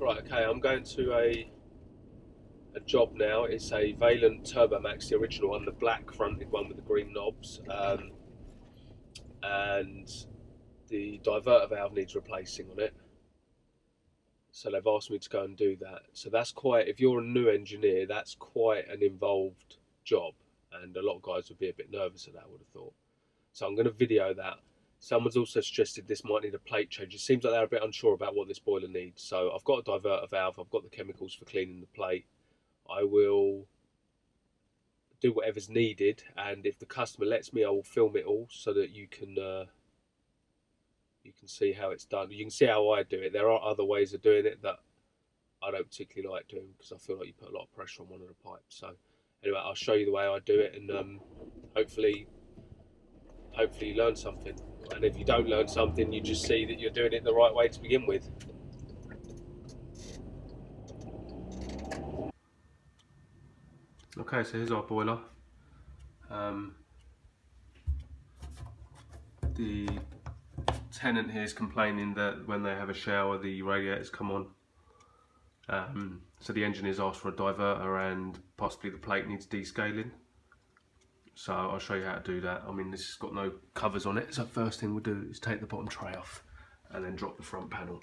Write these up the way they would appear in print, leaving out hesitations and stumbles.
Right, okay, I'm going to a job now. It's a Vaillant Turbomax, the original one, the black fronted one with the green knobs, and the diverter valve needs replacing on it. So they've asked me to go and do that. So that's quite, if you're a new engineer, that's quite an involved job, and a lot of guys would be a bit nervous at that, I would have thought. So I'm going to video that. Someone's also suggested this might need a plate change. It seems like they're a bit unsure about what this boiler needs. So I've got a diverter valve, I've got the chemicals for cleaning the plate. I will do whatever's needed, and if the customer lets me, I will film it all so that you can see how it's done. You can see how I do it. There are other ways of doing it that I don't particularly like doing, because I feel like you put a lot of pressure on one of the pipes. So anyway, I'll show you the way I do it, and hopefully you learn something. And if you don't learn something, you just see that you're doing it the right way to begin with. Okay, so here's our boiler. The tenant here is complaining that when they have a shower, the radiators come on. So the engineer's asked for a diverter, and possibly the plate needs descaling. So I'll show you how to do that. I mean, this has got no covers on it, so first thing we'll do is take the bottom tray off and then drop the front panel.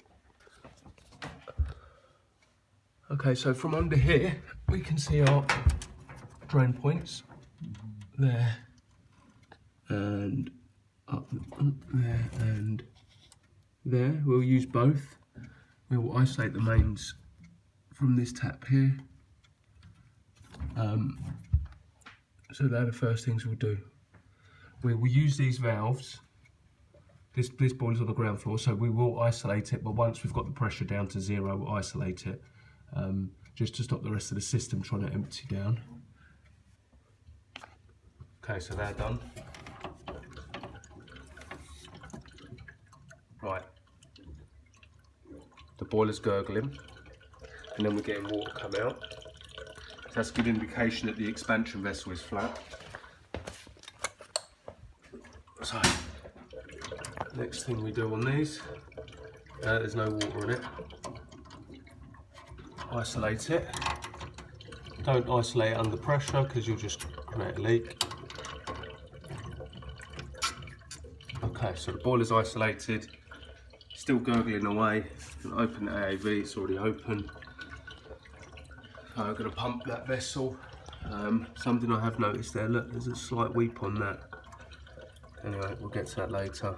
Okay, so from under here we can see our drain points there, and up there and there. We'll use both. We will isolate the mains from this tap here. So they're the first things we'll do. We will use these valves. This boiler's on the ground floor, so we will isolate it, but once we've got the pressure down to 0, we'll isolate it, just to stop the rest of the system trying to empty down. Okay, so they're done. Right. The boiler's gurgling, and then we're getting water come out. So that's a good indication that the expansion vessel is flat. So, next thing we do on these, there's no water in it. Isolate it. Don't isolate it under pressure, because you'll just create a leak. Okay, so the boiler's isolated, still gurgling away. I'm going to open the AAV, it's already open. So I'm going to pump that vessel. Something I have noticed there, look, there's a slight weep on that. Anyway, we'll get to that later.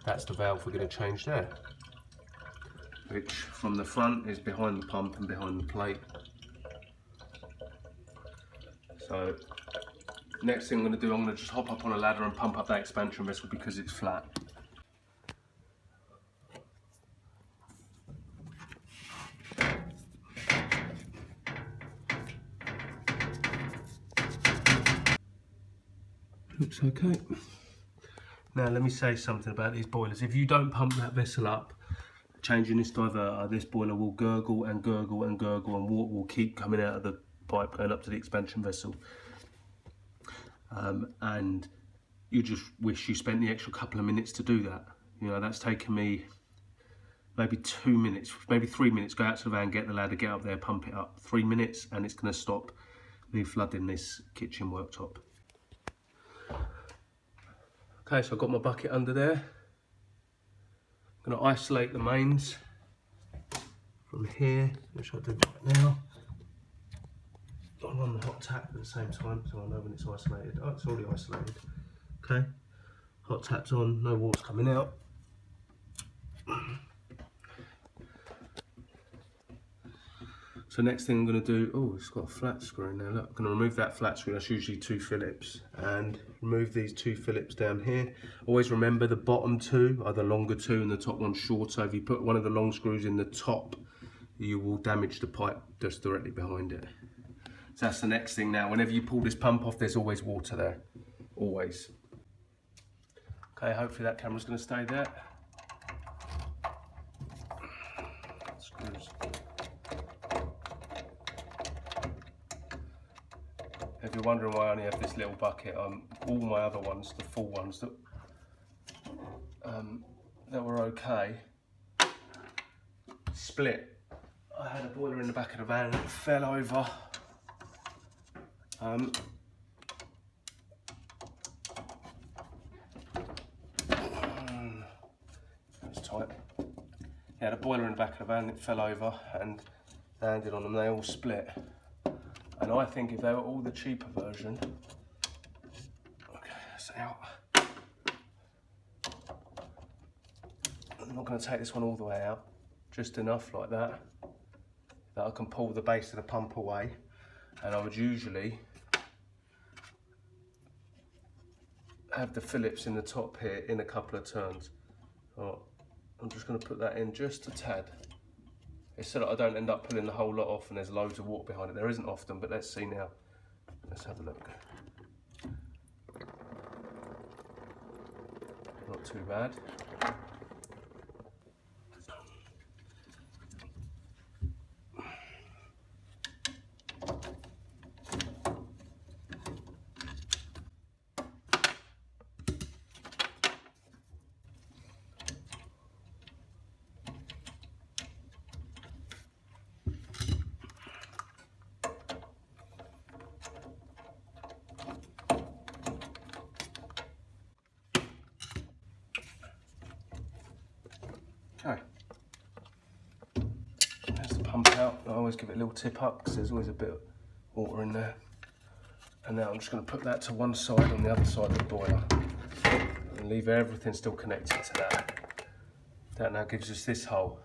That's the valve we're going to change there, which from the front is behind the pump and behind the plate. So next thing I'm going to do, I'm going to just hop up on a ladder and pump up that expansion vessel because it's flat. Looks okay. Now let me say something about these boilers. If you don't pump that vessel up, changing this diverter, this boiler will gurgle and gurgle and gurgle, and water will keep coming out of the pipe going up to the expansion vessel. And you just wish you spent the extra couple of minutes to do that. You know, that's taken me maybe 2 minutes, maybe 3 minutes. Go out to the van, get the ladder, get up there, pump it up. 3 minutes, and it's going to stop me flooding this kitchen worktop. Okay, so I've got my bucket under there. I'm going to isolate the mains from here, which I'll do right now. I'll run the hot tap at the same time, so I know when it's isolated. Oh, it's already isolated. Okay, hot tap's on, no water's coming out. So next thing I'm going to do, oh, it's got a flat screw in there. Look, I'm going to remove that flat screw. That's usually 2 Phillips, and remove these 2 Phillips down here. Always remember the bottom 2 are the longer 2 and the top one's shorter. If you put one of the long screws in the top, you will damage the pipe just directly behind it. So that's the next thing now. Whenever you pull this pump off, there's always water there, always. Okay, hopefully that camera's going to stay there. Screws. If you're wondering why I only have this little bucket, all my other ones, the full ones that were okay, split. I had a boiler in the back of the van and it fell over. That's tight. Yeah, had a boiler in the back of the van and it fell over and landed on them. They all split. And I think if they were all the cheaper version, okay, that's out. I'm not going to take this one all the way out, just enough like that, that I can pull the base of the pump away. And I would usually have the Phillips in the top here in a couple of turns. Oh, I'm just going to put that in just a tad. It's so that I don't end up pulling the whole lot off and there's loads of water behind it. There isn't often, but let's see now. Let's have a look. Not too bad. Okay, there's the pump out. I always give it a little tip up because there's always a bit of water in there. And now I'm just going to put that to one side on the other side of the boiler and leave everything still connected to that. That now gives us this hole.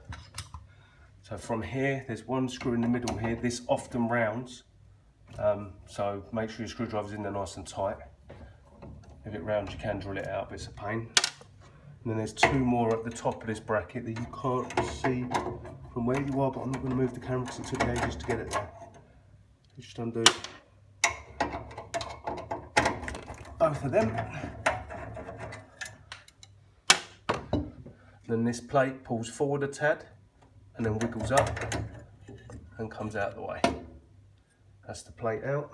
So from here, there's one screw in the middle here. This often rounds, so make sure your screwdriver's in there nice and tight. If it rounds, you can drill it out, but it's a pain. And then there's two more at the top of this bracket that you can't see from where you are, but I'm not going to move the camera because it took me ages to get it there. You just undo both of them. Then this plate pulls forward a tad and then wiggles up and comes out the way. That's the plate out.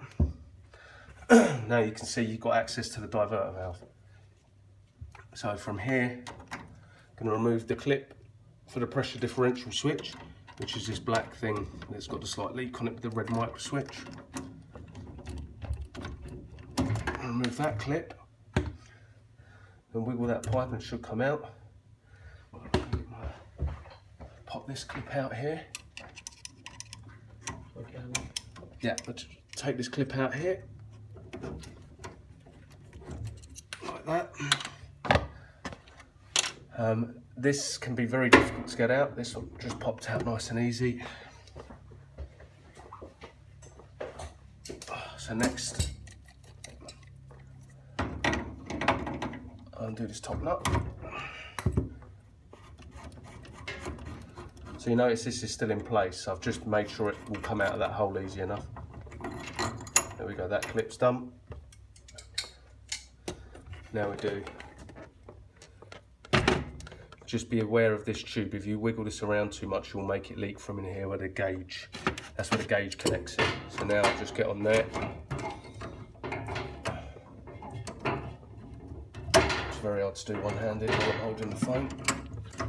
Now you can see you've got access to the diverter valve. So from here, I'm going to remove the clip for the pressure differential switch, which is this black thing that's got the slight leak on it with the red micro switch. Remove that clip, then wiggle that pipe and it should come out. Pop this clip out here. Yeah, let's take this clip out here, like that. This can be very difficult to get out. This one just popped out nice and easy. So next, undo this top nut. So you notice this is still in place. I've just made sure it will come out of that hole easy enough. There we go, that clip's done. Now we do. Just be aware of this tube. If you wiggle this around too much, you'll make it leak from in here where the gauge, that's where the gauge connects in. So now I'll just get on there. It's very hard to do one-handed while I'm holding the phone.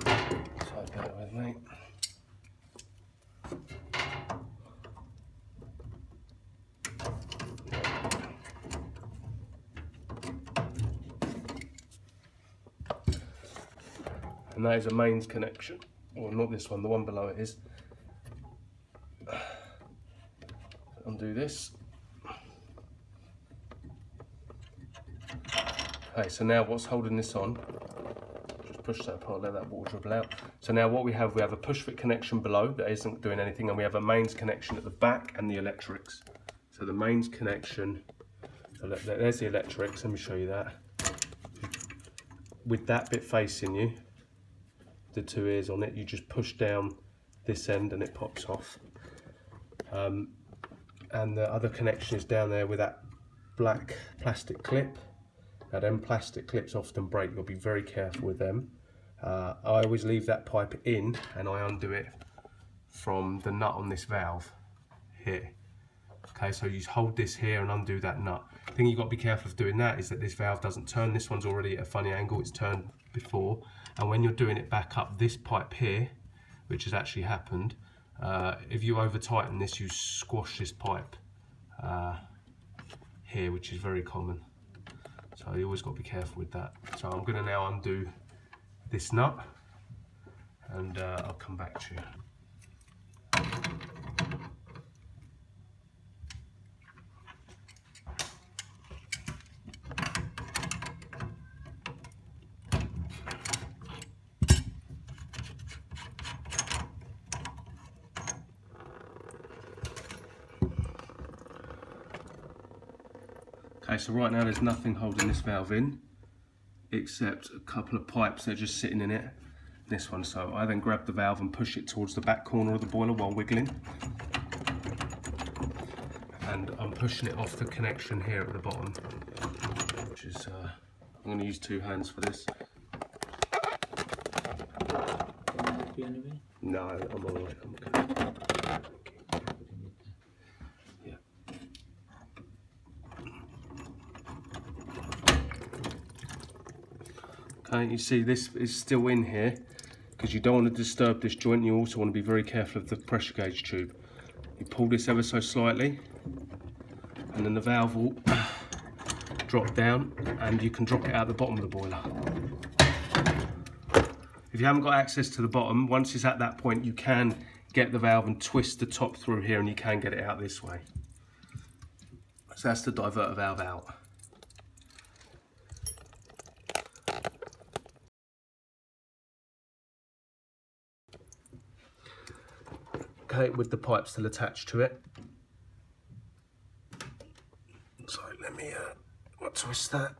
So bear with me. And that is a mains connection, or not this one, the one below it is. Undo this. Okay, so now what's holding this on? Just push that apart, let that water dribble out. So now what we have a push fit connection below that isn't doing anything, and we have a mains connection at the back and the electrics. So the mains connection, there's the electrics, let me show you that. With that bit facing you, the two ears on it, you just push down this end and it pops off. And the other connection is down there with that black plastic clip. Now them plastic clips often break, you'll be very careful with them. I always leave that pipe in and I undo it from the nut on this valve here. Okay, so you hold this here and undo that nut. The thing you've got to be careful of doing that is that this valve doesn't turn. This one's already at a funny angle, it's turned before. And when you're doing it back up, this pipe here which has actually happened. If you over tighten this, you squash this pipe here, which is very common. So you always got to be careful with that. So I'm going to now undo this nut, and I'll come back to you. Okay, so right now there's nothing holding this valve in except a couple of pipes that are just sitting in it. This one, so I then grab the valve and push it towards the back corner of the boiler while wiggling. And I'm pushing it off the connection here at the bottom, which is, I'm going to use 2 hands for this. No, I'm alright, I'm okay. Okay, you see this is still in here because you don't want to disturb this joint. You also want to be very careful of the pressure gauge tube. You pull this ever so slightly and then the valve will drop down and you can drop it out the bottom of the boiler. If you haven't got access to the bottom, once it's at that point you can get the valve and twist the top through here and you can get it out this way. So that's the diverter valve out. Okay, with the pipe still attached to it. So let me twist that.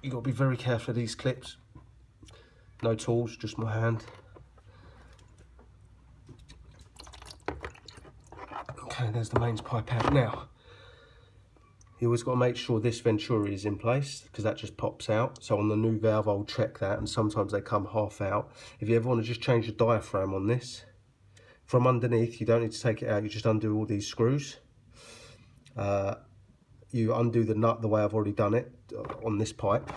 You've got to be very careful of these clips. No tools, just my hand. Okay, there's the mains pipe out. Now, you always got to make sure this venturi is in place because that just pops out. So on the new valve, I'll check that, and sometimes they come half out. If you ever want to just change the diaphragm on this, from underneath, you don't need to take it out, you just undo all these screws. You undo the nut the way I've already done it on this pipe.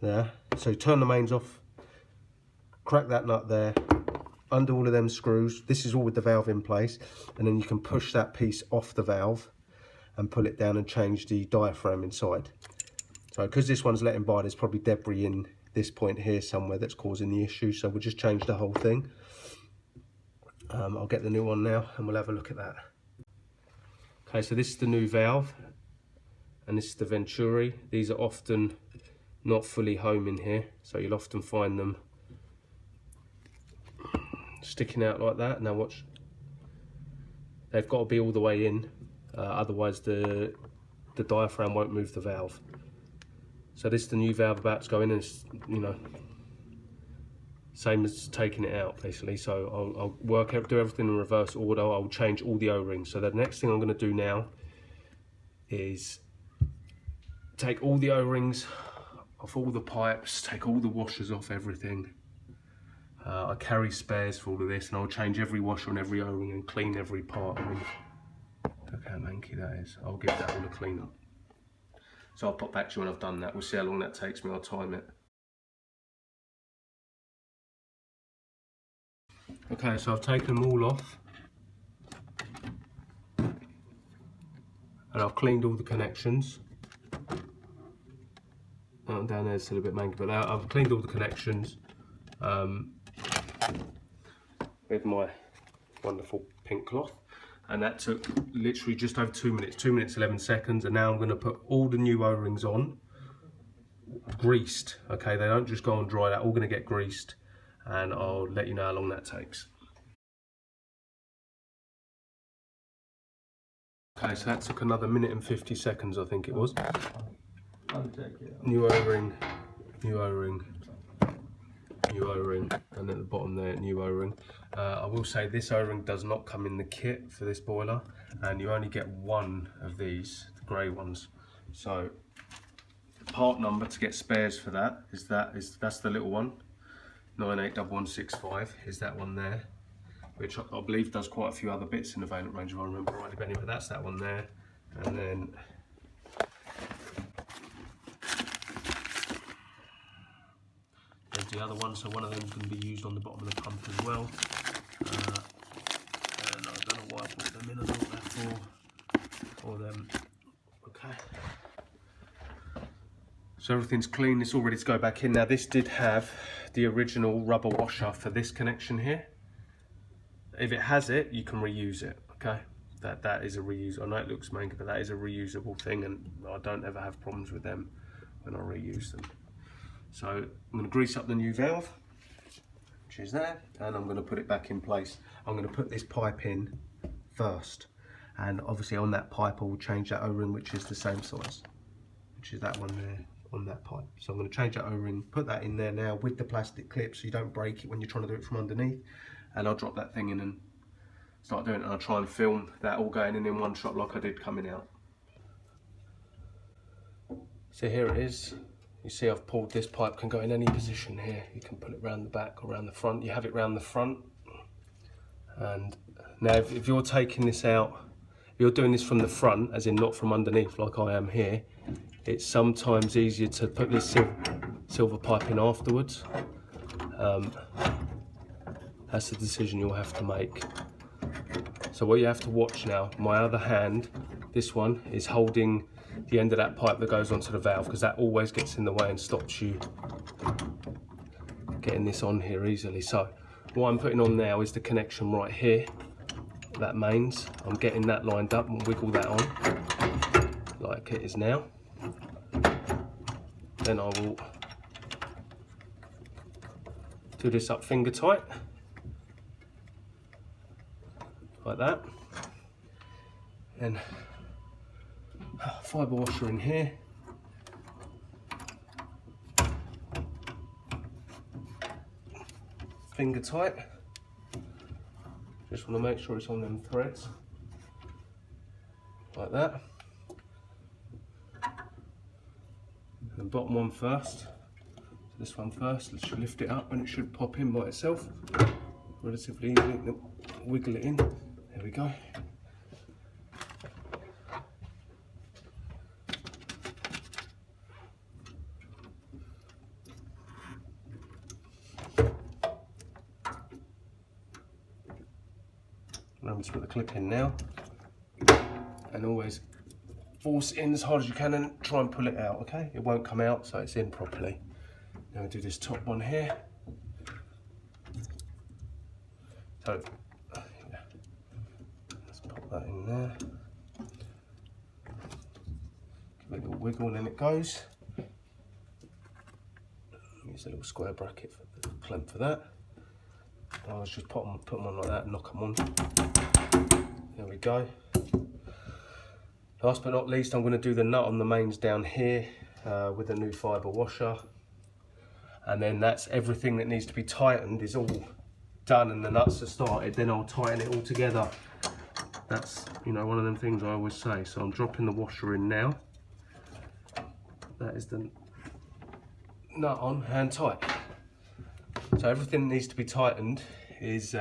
There. So turn the mains off, crack that nut there, undo all of them screws. This is all with the valve in place, and then you can push that piece off the valve and pull it down and change the diaphragm inside. So because this one's letting by, there's probably debris in this point here somewhere that's causing the issue, so we'll just change the whole thing. I'll get the new one now and we'll have a look at that. Okay, so this is the new valve and this is the venturi. These are often not fully home in here, so you'll often find them sticking out like that. Now watch, they've got to be all the way in, otherwise the diaphragm won't move the valve. So this is the new valve about to go in, and it's, you know, same as taking it out basically. So I'll do everything in reverse order. I'll change all the O-rings. So the next thing I'm going to do now is take all the O-rings off all the pipes, take all the washers off everything. I carry spares for all of this, and I'll change every washer on every O-ring and clean every part. I mean, look how manky that is. I'll give that all a clean up. So I'll pop back to you when I've done that. We'll see how long that takes me. I'll time it. Okay, so I've taken them all off and I've cleaned all the connections. Down there it's still a bit manky, but I've cleaned all the connections with my wonderful pink cloth, and that took literally just over 2 minutes, 2 minutes 11 seconds. And now I'm going to put all the new O-rings on, greased. Okay, they don't just go on dry, they're all going to get greased, and I'll let you know how long that takes. Okay, so that took another minute and 50 seconds, I think it was. New O-ring, new O-ring, new O-ring, and at the bottom there, new O-ring. I will say this O-ring does not come in the kit for this boiler, and you only get one of these, the grey ones. So the part number to get spares for that is that's the little one. 981165 is that one there, which I believe does quite a few other bits in the Vaillant range if I remember rightly, but anyway, that's that one there. And then the other one, so one of them is going to be used on the bottom of the pump as well. And I don't know why I put them in, I thought that for them. Okay. So everything's clean, it's all ready to go back in. Now this did have the original rubber washer for this connection here. If it has it, you can reuse it, okay? That is a reuse. I know it looks manky, but that is a reusable thing, and I don't ever have problems with them when I reuse them. So I'm going to grease up the new valve, which is there, and I'm going to put it back in place. I'm going to put this pipe in first, and obviously on that pipe I will change that O-ring, which is the same size, which is that one there on that pipe. So I'm going to change that O-ring, put that in there now with the plastic clip so you don't break it when you're trying to do it from underneath, and I'll drop that thing in and start doing it, and I'll try and film that all going in one shot like I did coming out. So here it is. You see I've pulled this pipe, can go in any position here. You can put it round the back or round the front. You have it round the front. And now if you're taking this out, if you're doing this from the front, as in not from underneath like I am here, it's sometimes easier to put this silver pipe in afterwards. That's the decision you'll have to make. So what you have to watch now, my other hand, this one, is holding the end of that pipe that goes onto the valve, because that always gets in the way and stops you getting this on here easily. So what I'm putting on now is the connection right here, that mains. I'm getting that lined up and wiggle that on like it is now. Then I will do this up finger tight, like that. And fibre washer in here. Finger tight. Just want to make sure it's on them threads. Like that. And the bottom one first. So this one first. Let's lift it up and it should pop in by itself. Relatively easy. Wiggle it in. There we go. I'm just put the clip in now, and always force it in as hard as you can and try and pull it out, okay? It won't come out, so it's in properly. Now we do this top one here. So, let's pop that in there. Give it a little wiggle and then it goes. Use a little square bracket for the clamp for that. I'll just put them on like that and knock them on. There we go. Last but not least, I'm going to do the nut on the mains down here with a new fibre washer. And then that's everything that needs to be tightened is all done and the nuts are started. Then I'll tighten it all together. That's, you know, one of them things I always say. So I'm dropping the washer in now. That is the nut on, hand tight. So everything that needs to be tightened is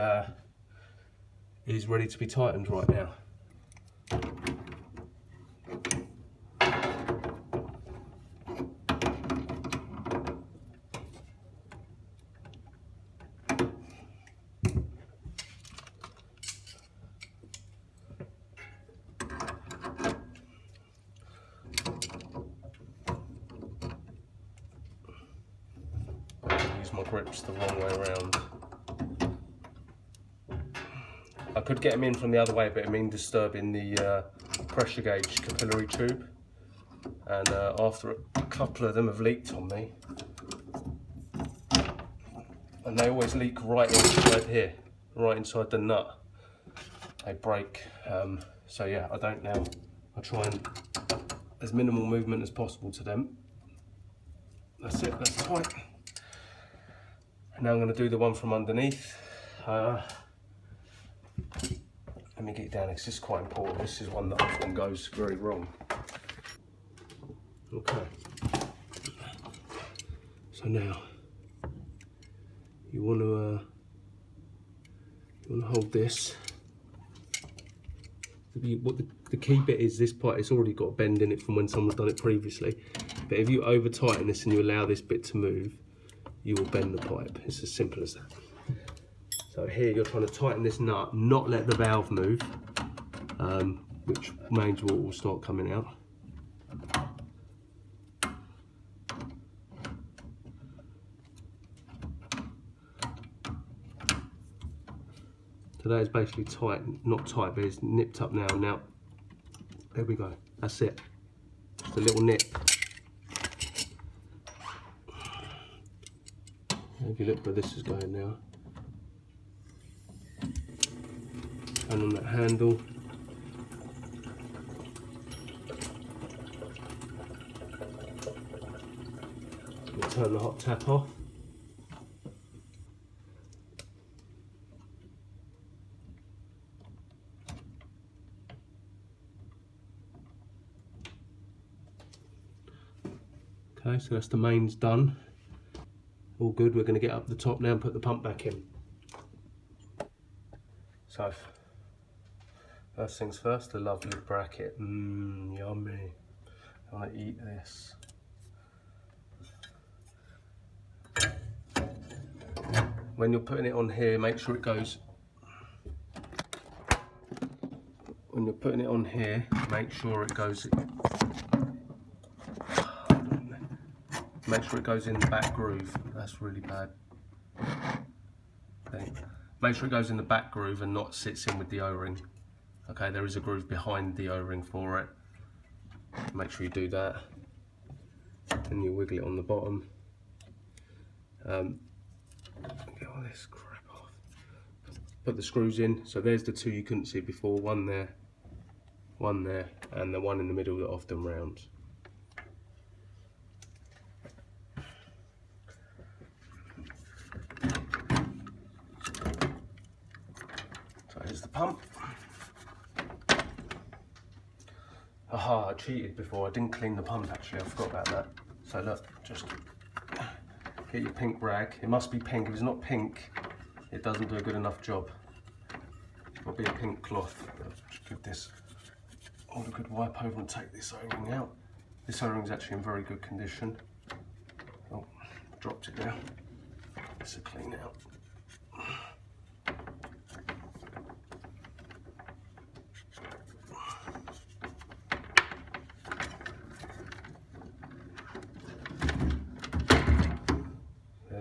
ready to be tightened right now. My grips the wrong way around. I could get them in from the other way, but it means disturbing the pressure gauge capillary tube, and after a couple of them have leaked on me, and they always leak right inside here, right inside the nut, they break. So yeah, I don't now. I try and as minimal movement as possible to them. That's it, that's tight. Now I'm going to do the one from underneath. Let me get it down, it's just quite important. This is one that often goes very wrong. Okay. So now you want to hold this. What the key bit is, this part, it's already got a bend in it from when someone's done it previously. But if you over tighten this and you allow this bit to move, you will bend the pipe. It's as simple as that. So here you're trying to tighten this nut, not let the valve move, which means water will start coming out. So that is basically tight, not tight, but it's nipped up now. Now, there we go, that's it. Just a little nip. If you look where this is going now. And on that handle. We'll turn the hot tap off. Okay, so that's the mains done. All good, we're going to get up the top now and put the pump back in. So, first things first, the lovely bracket. Yummy. I want to eat this. When you're putting it on here, make sure it goes. When you're putting it on here, make sure it goes. Make sure it goes in the back groove. That's really bad. Okay. Make sure it goes in the back groove and not sits in with the O-ring. Okay, there is a groove behind the O-ring for it. Make sure you do that. And you wiggle it on the bottom. Get all this crap off. Put the screws in. So there's the two you couldn't see before. One there, and the one in the middle that often rounds. Here's the pump. Aha, I cheated before. I didn't clean the pump actually, I forgot about that. So look, just get your pink rag. It must be pink. If it's not pink, it doesn't do a good enough job. It'll be a pink cloth. Just give this all a good wipe over and take this O-ring out. This O-ring is actually in very good condition. Oh, dropped it now. This will clean out.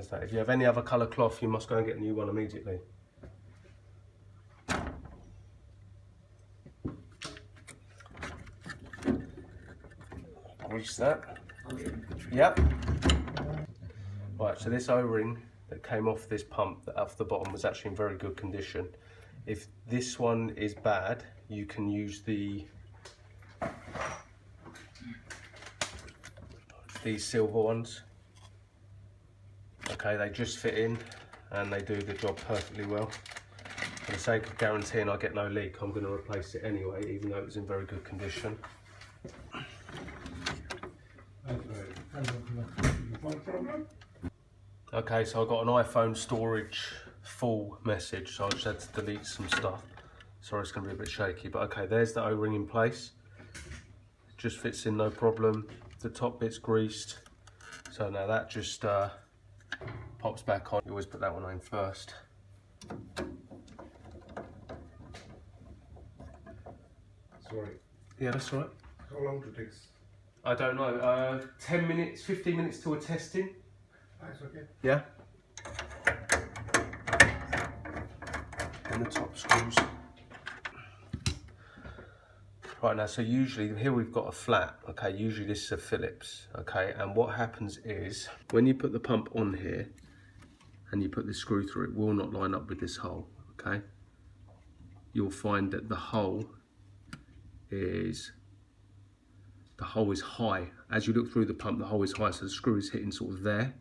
That. If you have any other colour cloth, you must go and get a new one immediately. Grease that. Yep. Right, so this O-ring that came off this pump, that off the bottom, was actually in very good condition. If this one is bad, you can use these silver ones. Okay, they just fit in and they do the job perfectly well. For the sake of guaranteeing I get no leak, I'm going to replace it anyway, even though it was in very good condition. Okay, so I got an iPhone storage full message, so I just had to delete some stuff. Sorry, it's going to be a bit shaky, but okay, there's the O-ring in place. It just fits in no problem. The top bit's greased, so now that just pops back on. You always put that one on first. Sorry. Yeah, that's all right. How long it takes? I don't know. 10 minutes, 15 minutes till we're testing. That's okay. Yeah. And the top screws. Right now, so usually here we've got a flat. Okay, usually this is a Phillips. Okay, and what happens is when you put the pump on here and you put the screw through, it will not line up with this hole. Okay, you'll find that the hole is high. As you look through the pump, the hole is high, so the screw is hitting sort of there.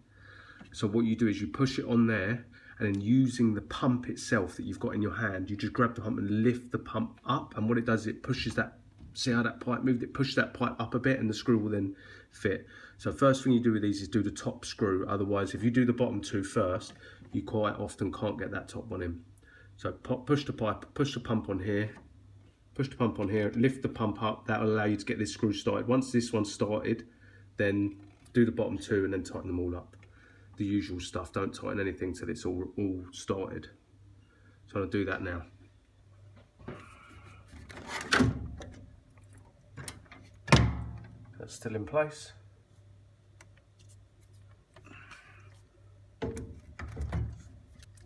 So what you do is you push it on there, and then using the pump itself that you've got in your hand, you just grab the pump and lift the pump up, and what it does is it pushes that, see how that pipe moved? It pushes that pipe up a bit and the screw will then fit. So first thing you do with these is do the top screw, otherwise if you do the bottom two first, you quite often can't get that top one in. So push the pump on here, lift the pump up, that will allow you to get this screw started. Once this one's started, then do the bottom two and then tighten them all up. the usual stuff. Don't tighten anything till it's all started. So I'll do that now. That's still in place.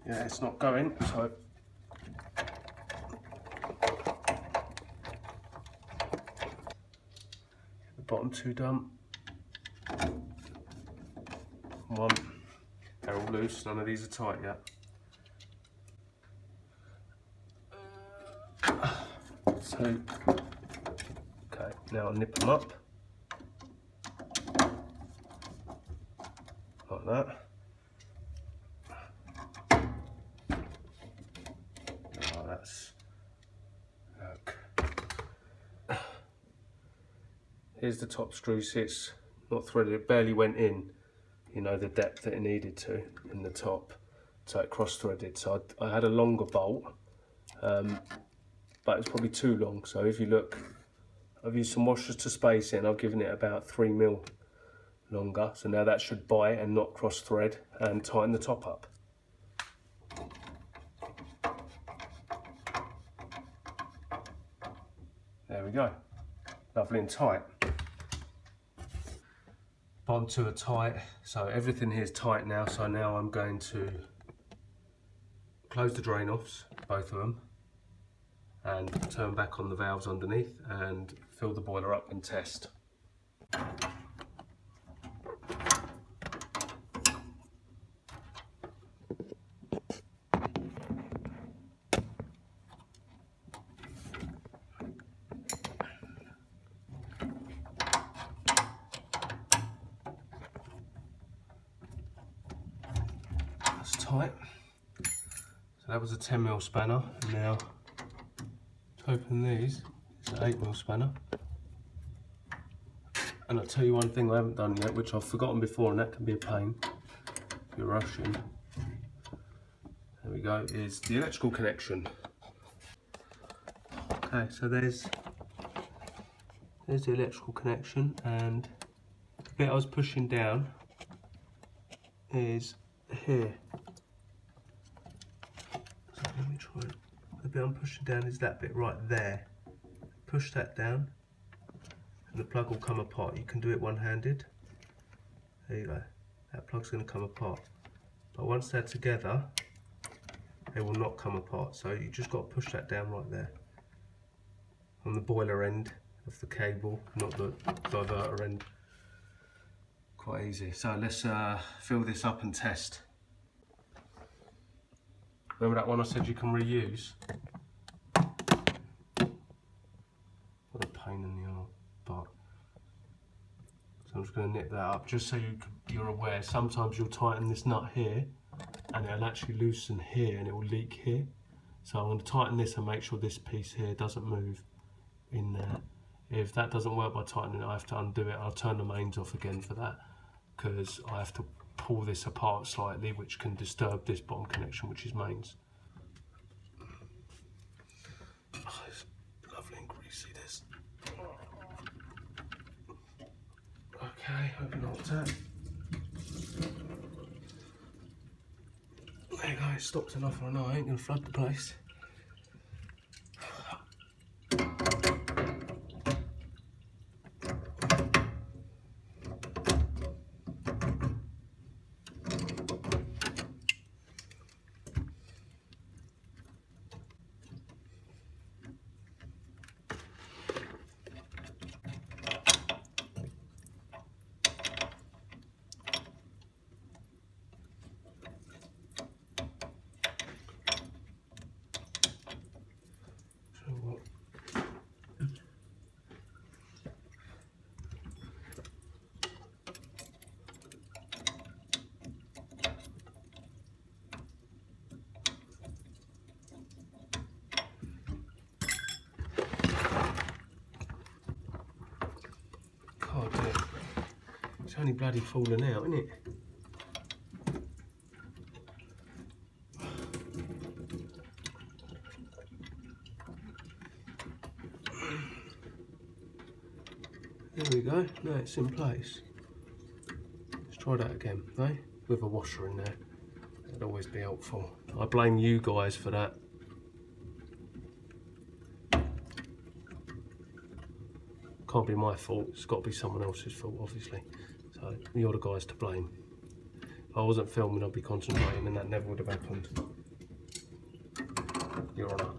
Yeah, it's not going, so the bottom two done. One, they're all loose, none of these are tight yet. Two. Okay, now I'll nip them up. Like that. Oh, that's... Look. Here's the top screw, see it's not threaded, it barely went in, you know, the depth that it needed to in the top, so it cross-threaded. So I had a longer bolt, but it's probably too long. So if you look, I've used some washers to space it, and I've given it about 3mm longer. So now that should bite and not cross-thread and tighten the top up. There we go, lovely and tight. Bottom two are tight, so everything here is tight now. So now I'm going to close the drain offs, both of them, and turn back on the valves underneath and fill the boiler up and test. Tight. So that was a 10mm spanner, and now to open these, it's an 8mm spanner. And I'll tell you one thing I haven't done yet, which I've forgotten before, and that can be a pain if you're rushing. There we go, is the electrical connection. Okay, so there's the electrical connection, and the bit I was pushing down is here. So let me try. The bit I'm pushing down is that bit right there. Push that down and the plug will come apart. You can do it one-handed. There you go. That plug's going to come apart. But once they're together, they will not come apart. So you just got to push that down right there. On the boiler end of the cable, not the diverter end. Quite easy. So let's fill this up and test. Remember that one I said you can reuse? What a pain in the arse, but so I'm just going to nip that up just so you're aware. Sometimes you'll tighten this nut here and it'll actually loosen here and it will leak here. So I'm going to tighten this and make sure this piece here doesn't move in there. If that doesn't work by tightening it, I have to undo it. I'll turn the mains off again for that, because I have to pull this apart slightly, which can disturb this bottom connection, which is mains. Oh, it's lovely and greasy, this. Okay, open up that. There you go, it stopped enough for a night. I ain't gonna flood the place. It's only bloody falling out, isn't it? There we go, now it's in place. Let's try that again, eh? with a washer in there. It'd always be helpful. I blame you guys for that. Can't be my fault, it's got to be someone else's fault, obviously. So you're the guys to blame. If I wasn't filming, I'd be concentrating, and that never would have happened. Your Honour.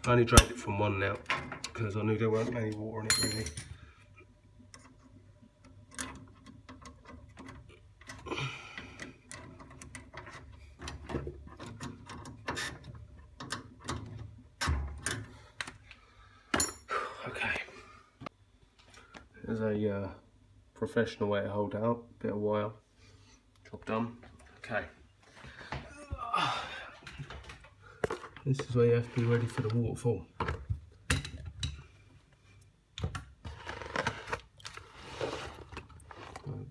I only drained it from one now because I knew there weren't any water in it really. Okay. There's a professional way to hold out, bit of wire, job done. Okay. This is where you have to be ready for the waterfall.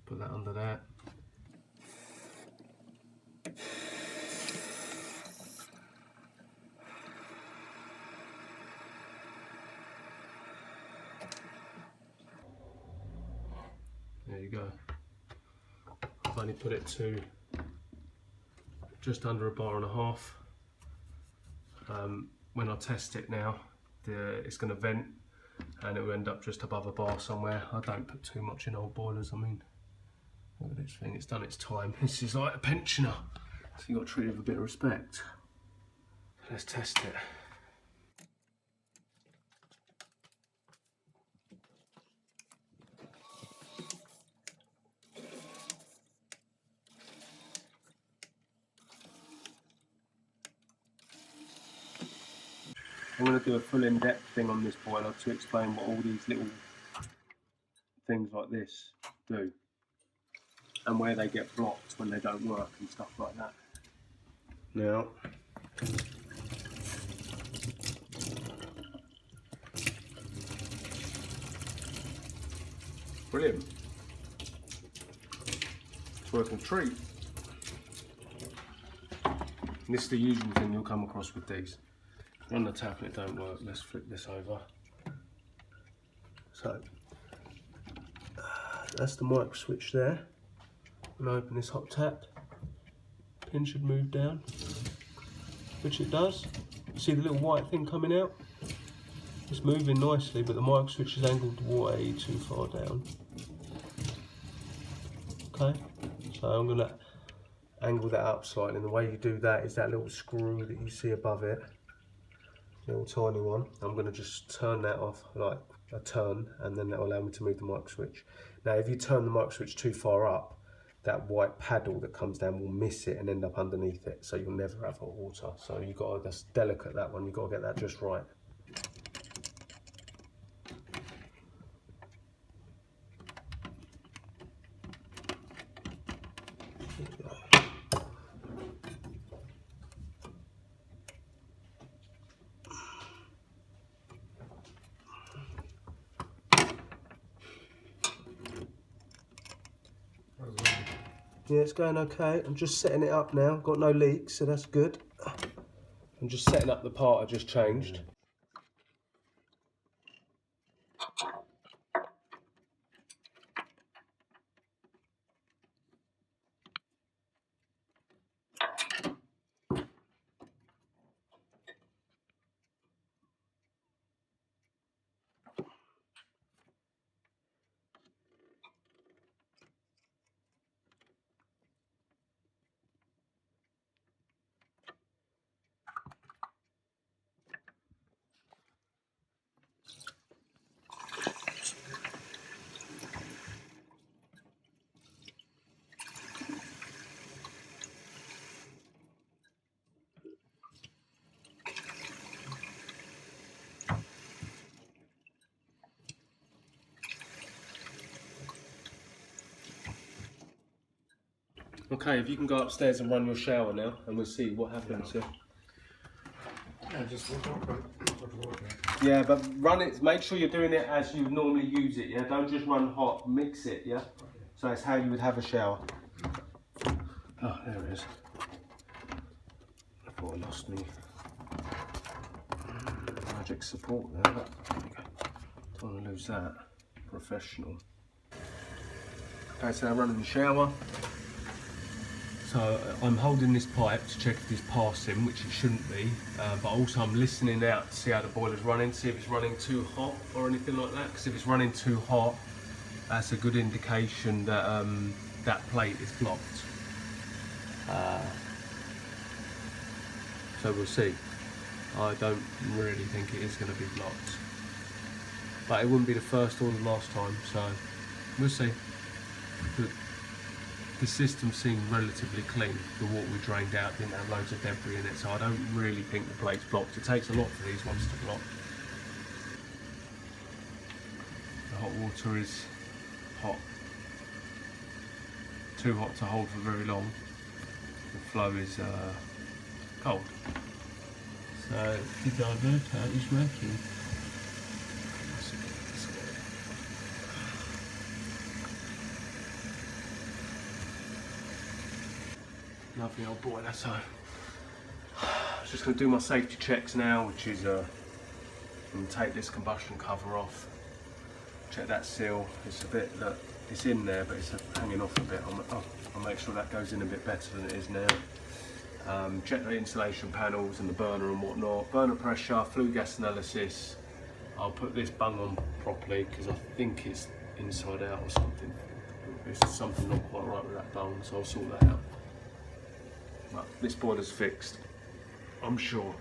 Put that under there. There you go. I've only put it to just under 1.5 bars. When I test it now, it's going to vent and it will end up just above a bar somewhere. I don't put too much in old boilers. I mean, look at this thing, it's done its time. This is like a pensioner, so you've got to treat it with a bit of respect. Let's test it. I'm going to do a full in-depth thing on this boiler to explain what all these little things like this do and where they get blocked when they don't work and stuff like that. Now, brilliant. It's working a treat. And this is the usual thing you'll come across with these. On the tap and it don't work, let's flip this over. So, that's the mic switch there. When I open this hot tap, pin should move down, which it does. See the little white thing coming out? It's moving nicely, but the mic switch is angled way too far down. Okay, so I'm going to angle that up slightly, and the way you do that is that little screw that you see above it. Little tiny one. I'm going to just turn that off like a turn, and then that will allow me to move the mic switch. Now if you turn the mic switch too far up, that white paddle that comes down will miss it and end up underneath it, so you'll never have hot water. So you've got to, that's delicate, that one, you've got to get that just right. Yeah, it's going okay. I'm just setting it up now. Got no leaks, so that's good. I'm just setting up the part I just changed. Okay, if you can go upstairs and run your shower now, and we'll see what happens. Yeah, Yeah, just water, hot water. yeah, but run it. Make sure you're doing it as you normally use it. Yeah, don't just run hot. Mix it. Yeah. Okay. So it's how you would have a shower. Oh, there it is. I thought I lost me magic support there. But there we go. Don't want to lose that. Professional. Okay, so I'm running the shower. So I'm holding this pipe to check if it's passing, which it shouldn't be, but also I'm listening out to see how the boiler's running, see if it's running too hot or anything like that, because if it's running too hot, that's a good indication that that plate is blocked. So we'll see. I don't really think it is going to be blocked, but it wouldn't be the first or the last time, so we'll see. The system seemed relatively clean. The water we drained out didn't have loads of debris in it, so I don't really think the plate's blocked. It takes a lot for these ones to block. The hot water is hot. Too hot to hold for very long. The flow is cold. So the diverter is working. Lovely old boiler. So I'm just going to do my safety checks now, which is I'm going to take this combustion cover off, check that seal. It's a bit that it's in there, but it's hanging off a bit. I'll make sure that goes in a bit better than it is now. Check the insulation panels and the burner and whatnot. Burner pressure, flue gas analysis. I'll put this bung on properly because I think it's inside out or something. There's something not quite right with that bung, so I'll sort that out. But this boiler's fixed, I'm sure.